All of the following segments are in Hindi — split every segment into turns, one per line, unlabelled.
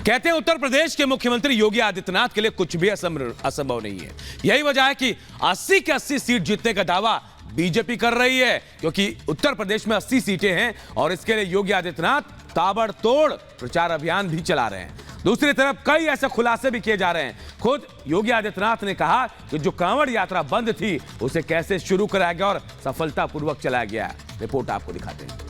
कहते हैं उत्तर प्रदेश के मुख्यमंत्री योगी आदित्यनाथ के लिए कुछ भी असंभव नहीं है। यही वजह है कि 80 के 80 सीट जीतने का दावा बीजेपी कर रही है, क्योंकि उत्तर प्रदेश में 80 सीटें हैं और इसके लिए योगी आदित्यनाथ ताबड़तोड़ प्रचार अभियान भी चला रहे हैं। दूसरी तरफ कई ऐसे खुलासे भी किए जा रहे हैं। खुद योगी आदित्यनाथ ने कहा कि जो कांवड़ यात्रा बंद थी उसे कैसे शुरू कराया गया और सफलतापूर्वक चलाया गया है। रिपोर्ट आपको दिखाते हैं।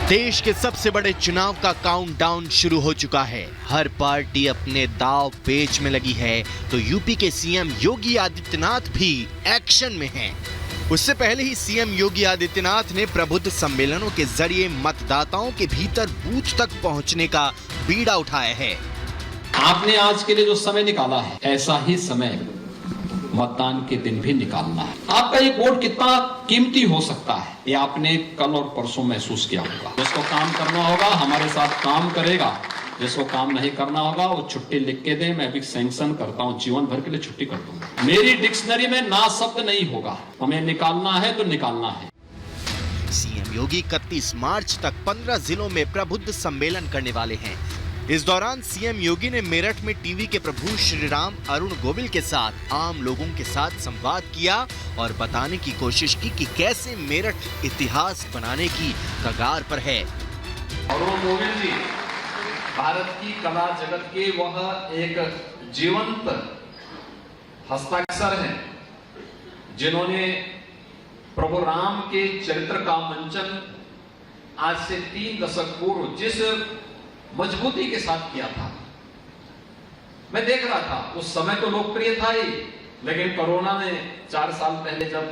देश के सबसे बड़े चुनाव का काउंटडाउन शुरू हो चुका है। हर पार्टी अपने दांव पेच में लगी है, तो यूपी के सीएम योगी आदित्यनाथ भी एक्शन में हैं। उससे पहले ही सीएम योगी आदित्यनाथ ने प्रबुद्ध सम्मेलनों के जरिए मतदाताओं के भीतर बूथ तक पहुंचने का बीड़ा उठाया है।
आपने आज के लिए जो समय निकाला है, ऐसा ही समय मतदान के दिन भी निकालना है। आपका ये वोट कितना कीमती हो सकता है, ये आपने कल और परसों महसूस किया होगा। जिसको काम करना होगा हमारे साथ काम करेगा, जिसको काम नहीं करना होगा वो छुट्टी लिख के दे, मैं भी सैंक्शन करता हूँ, जीवन भर के लिए छुट्टी कर दूंगा। मेरी डिक्शनरी में ना शब्द नहीं होगा, हमें निकालना है तो निकालना है।
सीएम योगी 31 मार्च तक 15 जिलों में प्रबुद्ध सम्मेलन करने वाले हैं। इस दौरान सीएम योगी ने मेरठ में टीवी के प्रभु श्री राम अरुण गोविल के साथ आम लोगों के साथ संवाद किया और बताने की कोशिश की कि कैसे मेरठ इतिहास बनाने की कगार पर है।
अरुण गोविल जी भारत की कला जगत के वह एक जीवंत हस्ताक्षर हैं, जिन्होंने प्रभु राम के चरित्र का मंचन आज से 3 दशक पूर्व जिस मजबूती के साथ किया था। मैं देख रहा था उस समय तो लोकप्रिय था ही, लेकिन कोरोना ने 4 साल पहले जब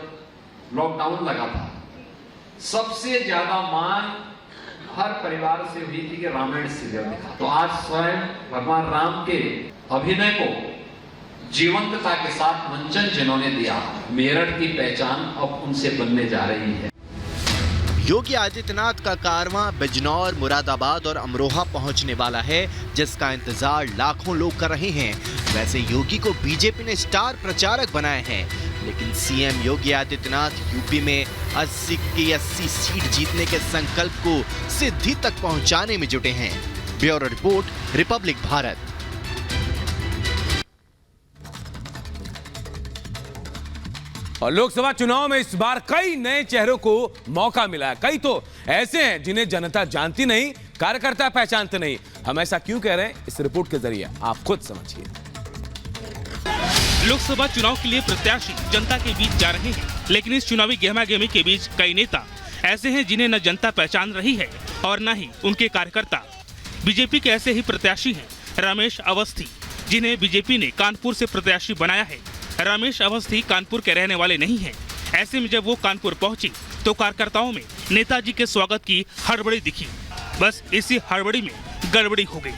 लॉकडाउन लगा था, सबसे ज्यादा मांग हर परिवार से हुई थी कि रामायण सीरियल देखा। तो आज स्वयं भगवान राम के अभिनय को जीवंतता के साथ मंचन जिन्होंने दिया, मेरठ की पहचान अब उनसे बनने जा रही है।
योगी आदित्यनाथ का कारवां बिजनौर, मुरादाबाद और अमरोहा पहुंचने वाला है, जिसका इंतजार लाखों लोग कर रहे हैं। वैसे योगी को बीजेपी ने स्टार प्रचारक बनाया है, लेकिन सीएम योगी आदित्यनाथ यूपी में 80 की 80 सीट जीतने के संकल्प को सिद्धि तक पहुंचाने में जुटे हैं। Bureau report, Republic Bharat.
और लोकसभा चुनाव में इस बार कई नए चेहरों को मौका मिला है। कई तो ऐसे हैं जिन्हें जनता जानती नहीं, कार्यकर्ता पहचानते नहीं। हम ऐसा क्यों कह रहे हैं, इस रिपोर्ट के जरिए आप खुद समझिए।
लोकसभा चुनाव के लिए प्रत्याशी जनता के बीच जा रहे हैं, लेकिन इस चुनावी गहमा-गहमी के बीच कई नेता ऐसे हैं जिन्हें न जनता पहचान रही है और न ही उनके कार्यकर्ता। बीजेपी के ऐसे ही प्रत्याशी हैं रमेश अवस्थी, जिन्हें बीजेपी ने कानपुर से प्रत्याशी बनाया है। रमेश अवस्थी कानपुर के रहने वाले नहीं हैं। ऐसे में जब वो कानपुर पहुंची तो कार्यकर्ताओं में नेताजी के स्वागत की हड़बड़ी दिखी। बस इसी हड़बड़ी में गड़बड़ी हो गई।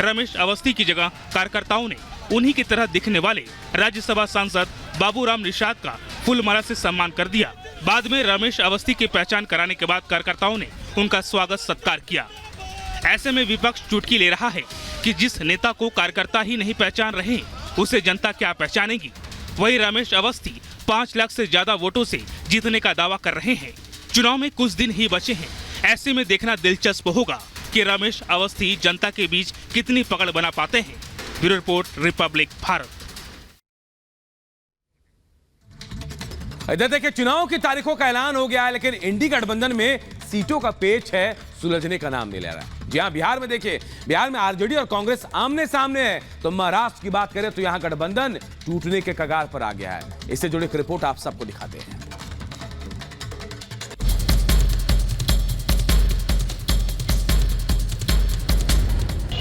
रमेश अवस्थी की जगह कार्यकर्ताओं ने उन्हीं की तरह दिखने वाले राज्यसभा सांसद बाबूराम निषाद का फूलमाला से सम्मान कर दिया। बाद में रमेश अवस्थी की पहचान कराने के बाद कार्यकर्ताओं ने उनका स्वागत सत्कार किया। ऐसे में विपक्ष चुटकी ले रहा है कि जिस नेता को कार्यकर्ता ही नहीं पहचान रहे, उसे जनता क्या पहचानेगी। वही रमेश अवस्थी 5 लाख से ज्यादा वोटों से जीतने का दावा कर रहे हैं। चुनाव में कुछ दिन ही बचे हैं। ऐसे में देखना दिलचस्प होगा कि रमेश अवस्थी जनता के बीच कितनी पकड़ बना पाते हैं। Bureau report, Republic Bharat.
इधर देखिए, चुनाव की तारीखों का ऐलान हो गया है, लेकिन इंडी गठबंधन में सीटों का पेच है, सुलझने का नाम नहीं ले रहा है। जी हां, बिहार में देखिए, बिहार में आरजेडी और कांग्रेस आमने सामने है, तो महाराष्ट्र की बात करें तो यहां गठबंधन टूटने के कगार पर आ गया है। इससे जुड़ी एक रिपोर्ट आप सबको दिखाते हैं।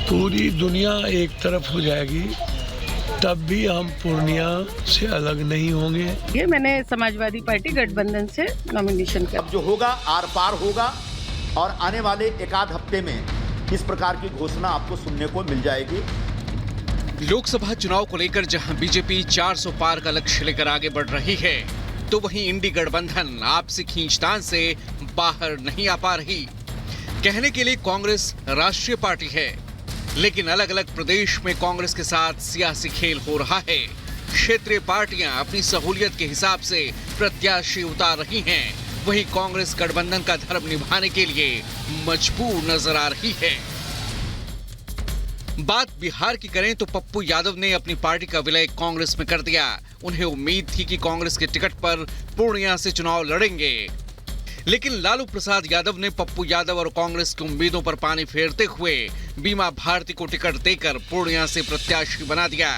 पूरी दुनिया एक तरफ हो जाएगी, तब भी हम पूर्णिया से अलग नहीं होंगे।
ये मैंने समाजवादी पार्टी गठबंधन से नॉमिनेशन किया।
अब जो होगा आर पार होगा और आने वाले 1-आध हफ्ते में इस प्रकार की घोषणा आपको सुनने को मिल जाएगी।
लोकसभा चुनाव को लेकर जहां बीजेपी 400 पार का लक्ष्य लेकर आगे बढ़ रही है, तो वहीं इंडी गठबंधन आपसी खींचतान से बाहर नहीं आ पा रही। कहने के लिए कांग्रेस राष्ट्रीय पार्टी है, लेकिन अलग अलग प्रदेश में कांग्रेस के साथ सियासी खेल हो रहा है। क्षेत्रीय पार्टियां अपनी सहूलियत के हिसाब से प्रत्याशी उतार रही हैं। वहीं कांग्रेस गठबंधन का धर्म निभाने के लिए मजबूर नजर आ रही है। बात बिहार की करें तो पप्पू यादव ने अपनी पार्टी का विलय कांग्रेस में कर दिया। उन्हें उम्मीद थी कि कांग्रेस के टिकट पर पूर्णिया से चुनाव लड़ेंगे, लेकिन लालू प्रसाद यादव ने पप्पू यादव और कांग्रेस की उम्मीदों पर पानी फेरते हुए बीमा भारती को टिकट देकर पूर्णिया से प्रत्याशी बना दिया।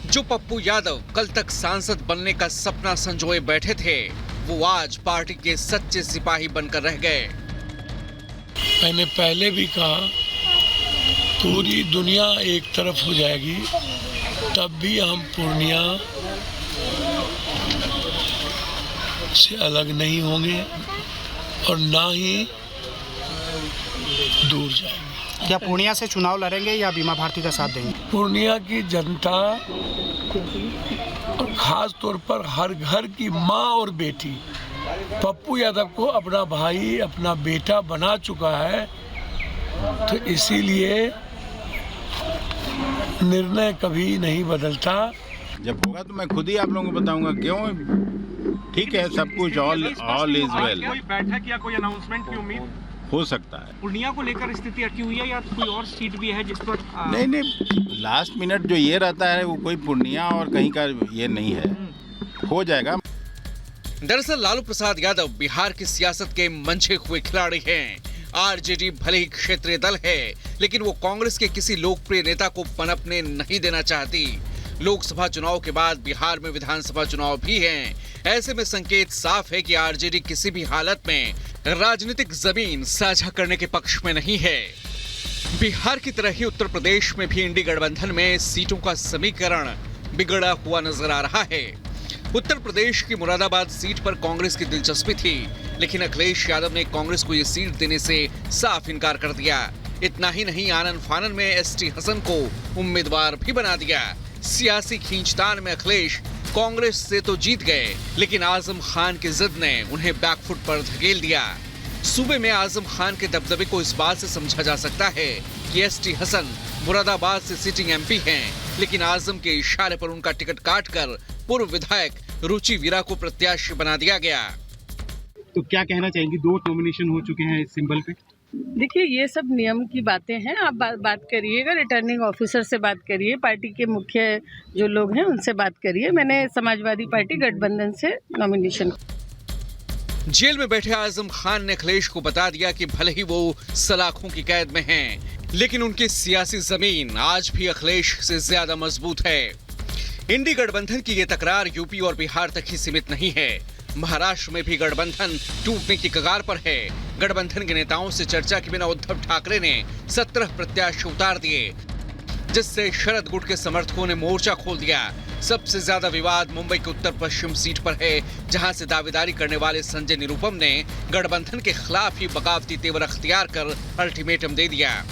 जो पप्पू यादव कल तक सांसद बनने का सपना संजोए बैठे थे, वो आज पार्टी के सच्चे सिपाही बनकर रह गए।
मैंने पहले भी कहा, पूरी दुनिया एक तरफ हो जाएगी तब भी हम पूर्णिया से अलग नहीं होंगे और ना ही दूर जाएंगे।
क्या पूर्णिया से चुनाव लड़ेंगे या बीमा भारती का साथ देंगे?
पूर्णिया की जनता और खास तौर पर हर घर की माँ और बेटी पप्पू यादव को अपना भाई, अपना बेटा बना चुका है, तो इसीलिए निर्णय कभी नहीं बदलता।
जब होगा तो मैं खुद ही आप लोगों को बताऊंगा। क्यों? ठीक है, सब कुछ ऑल इज वेल।
कोई बैठक या कोई अनाउंसमेंट की उम्मीद
हो सकता है।
पूर्णिया को लेकर स्थिति अटकी हुई है या कोई और सीट भी है जिस पर
नहीं, लास्ट मिनट जो ये रहता है वो कोई पूर्णिया और कहीं का ये नहीं है, हो जाएगा।
दरअसल लालू प्रसाद यादव बिहार की सियासत के मंचे हुए खिलाड़ी हैं। आरजेडी भले ही क्षेत्रीय दल है, लेकिन वो कांग्रेस के किसी लोकप्रिय नेता को पनपने नहीं देना चाहती। लोकसभा चुनाव के बाद बिहार में विधानसभा चुनाव भी हैं। ऐसे में संकेत साफ है कि आरजेडी किसी भी हालत में राजनीतिक जमीन साझा करने के पक्ष में नहीं है। बिहार की तरह ही उत्तर प्रदेश में भी इंडी गठबंधन में सीटों का समीकरण बिगड़ा हुआ नजर आ रहा है। उत्तर प्रदेश की मुरादाबाद सीट पर कांग्रेस की दिलचस्पी थी, लेकिन अखिलेश यादव ने कांग्रेस को ये सीट देने से साफ इनकार कर दिया। इतना ही नहीं, आनन फानन में एसटी हसन को उम्मीदवार भी बना दिया। सियासी खींचतान में अखिलेश कांग्रेस से तो जीत गए, लेकिन आजम खान की जिद ने उन्हें बैकफुट पर धकेल दिया। सूबे में आजम खान के दबदबे को इस बात से समझा जा सकता है कि एसटी हसन मुरादाबाद से सिटिंग एमपी हैं, लेकिन आजम के इशारे पर उनका टिकट काटकर पूर्व विधायक रुचि वीरा को प्रत्याशी बना दिया गया।
तो क्या कहना चाहेंगी? 2 नॉमिनेशन हो चुके हैं इस सिंबल पे।
देखिए, ये सब नियम की बातें हैं। आप बात करिएगा, रिटर्निंग ऑफिसर से बात करिए, पार्टी के मुख्य जो लोग हैं उनसे बात करिए। मैंने समाजवादी पार्टी गठबंधन से नॉमिनेशन।
जेल में बैठे आजम खान ने अखिलेश को बता दिया कि भले ही वो सलाखों की कैद में हैं, लेकिन उनकी सियासी जमीन आज भी अखिलेश से ज्यादा मजबूत है। इंडी गठबंधन की ये तकरार यूपी और बिहार तक ही सीमित नहीं है। महाराष्ट्र में भी गठबंधन टूटने की कगार पर है। गठबंधन के नेताओं से चर्चा के बिना उद्धव ठाकरे ने 17 प्रत्याशी उतार दिए, जिससे शरद गुट के समर्थकों ने मोर्चा खोल दिया। सबसे ज्यादा विवाद मुंबई के उत्तर पश्चिम सीट पर है, जहां से दावेदारी करने वाले संजय निरुपम ने गठबंधन के खिलाफ ही बगावती तेवर अख्तियार कर अल्टीमेटम दे दिया।